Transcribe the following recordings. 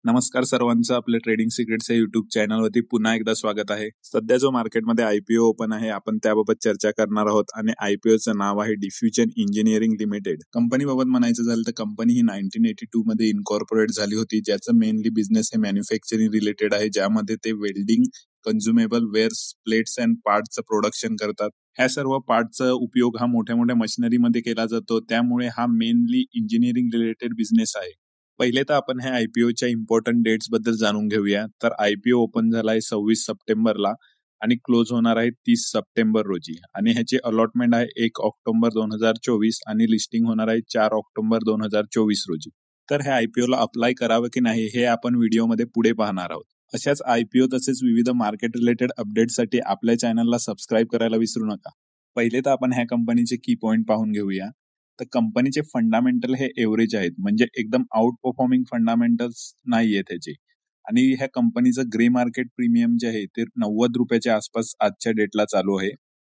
नमस्कार सर्वांचं आपल्या ट्रेडिंग सिक्रेट्स या युट्यूब चॅनलवरती पुन्हा एकदा स्वागत आहे. सध्या जो मार्केटमध्ये आयपीओ ओपन आहे आपण त्याबाबत चर्चा करणार आहोत आणि आयपीओचं नाव आहे डिफ्युजन इंजिनिअरिंग लिमिटेड. कंपनीबाबत म्हणायचं झालं तर कंपनी ही 1982 मध्ये इनकॉर्पोरेट झाली होती, ज्याचं मेनली बिझनेस हे मॅन्युफॅक्चरिंग रिलेटेड आहे, ज्यामध्ये ते welding, consumable wares, plates and पार्टचं प्रोडक्शन करतात. ह्या सर्व पार्टचा उपयोग हा मोठ्या मोठ्या मशिनरीमध्ये केला जातो, त्यामुळे हा मेनली इंजिनिअरिंग रिलेटेड बिझनेस आहे. पहिले तर आपण ह्या आयपीओच्या इम्पॉर्टंट डेट्स बद्दल जाणून घेऊया. तर आयपीओ ओपन झाला आहे 26 सप्टेंबरला आणि क्लोज होणार आहे 30 सप्टेंबर रोजी आणि ह्याची अलॉटमेंट आहे 1 ऑक्टोबर 2024 आणि लिस्टिंग होणार आहे 4 ऑक्टोबर 2024 रोजी. तर ह्या आयपीओला अप्लाय करावं की नाही हे आपण व्हिडिओमध्ये पुढे पाहणार आहोत. अशाच आयपीओ तसेच विविध मार्केट रिलेटेड अपडेटसाठी आपल्या चॅनलला सबस्क्राईब करायला विसरू नका. पहिले तर आपण ह्या कंपनीचे की पॉइंट पाहून घेऊया. तर कंपनीचे फंडामेंटल हे एव्हरेज आहेत, म्हणजे एकदम आउट परफॉर्मिंग फंडामेंटल्स नाहीये त्याचे. आणि ह्या कंपनीचं ग्रे मार्केट प्रीमियम जे आहे ते 90 रुपयाच्या आसपास आजच्या डेटला चालू आहे.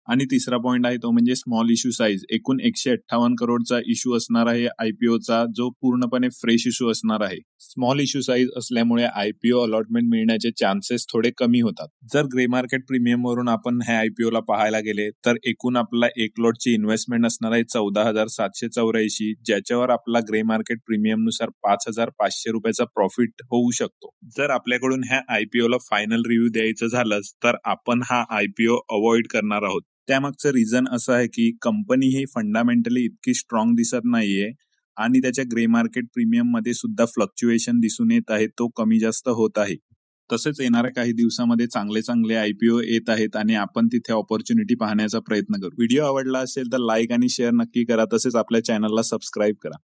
आणि तिसरा पॉइंट आहे तो म्हणजे स्मॉल इश्यू साईज. एकूण 158 करोडचा इश्यू असणार आहे आयपीओचा, जो पूर्णपणे फ्रेश इश्यू असणार आहे. स्मॉल इश्यू साईज असल्यामुळे आयपीओ अलॉटमेंट मिळण्याचे चान्सेस थोडे कमी होतात. जर ग्रे मार्केट प्रीमियम वरून आपण ह्या आयपीओला पाहायला गेले तर एकूण आपला एक लॉटची इन्व्हेस्टमेंट असणार आहे 14,784, ज्याच्यावर आपला ग्रे मार्केट प्रीमियम नुसार 5,500 रुपयाचा प्रॉफिट होऊ शकतो. जर आपल्याकडून ह्या आयपीओला फायनल रिव्ह्यू द्यायचं झालंच तर आपण हा आयपीओ अवॉइड करणार आहोत. त्यामागचं रिझन असं आहे की कंपनी ही फंडामेंटली इतकी स्ट्रॉंग दिसत नाहीये आणि त्याच्या ग्रे मार्केट प्रीमियम मध्ये सुद्धा फ्लक्च्युएशन दिसून येत आहे, तो कमी जास्त होत आहे. तसेच येणाऱ्या काही दिवसामध्ये चांगले चांगले आयपीओ येत आहेत आणि आपण तिथे ऑपॉर्च्युनिटी पाहण्याचा प्रयत्न करू. व्हिडिओ आवडला असेल तर लाईक आणि शेअर नक्की करा, तसेच आपल्या चॅनलला सबस्क्राईब करा.